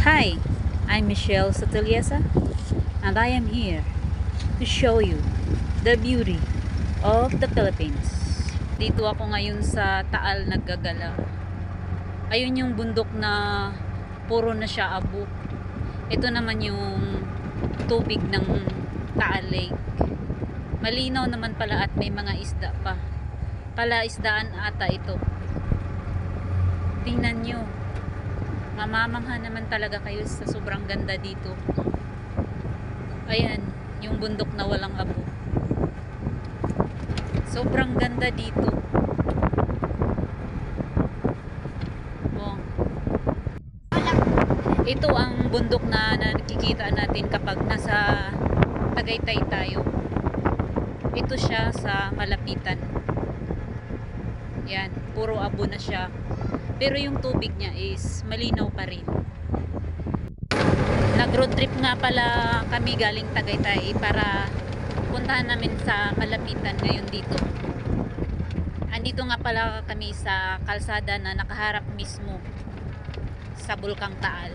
Hi, I'm Michelle Soteliesa, and I am here to show you the beauty of the Philippines. Dito ako ngayon sa Taal naggagala. Ayun yung bundok na puro na siya abo. Ito naman yung tubig ng Taal Lake. Malinaw naman pala at may mga isda pa. Palaisdaan ata ito. Tingnan nyo. Mamamangha naman talaga kayo sa sobrang ganda dito. Ayan, yung bundok na walang abo. Sobrang ganda dito. Oh. Ito ang bundok na nakikita natin kapag nasa Tagaytay tayo. Ito siya sa malapitan. Yan, puro abo na siya. Pero yung tubig niya is malinaw pa rin. Nag-road trip nga pala kami galing Tagaytay para puntahan namin sa malapitan ngayon dito. Andito nga pala kami sa kalsada na nakaharap mismo sa Bulkang Taal.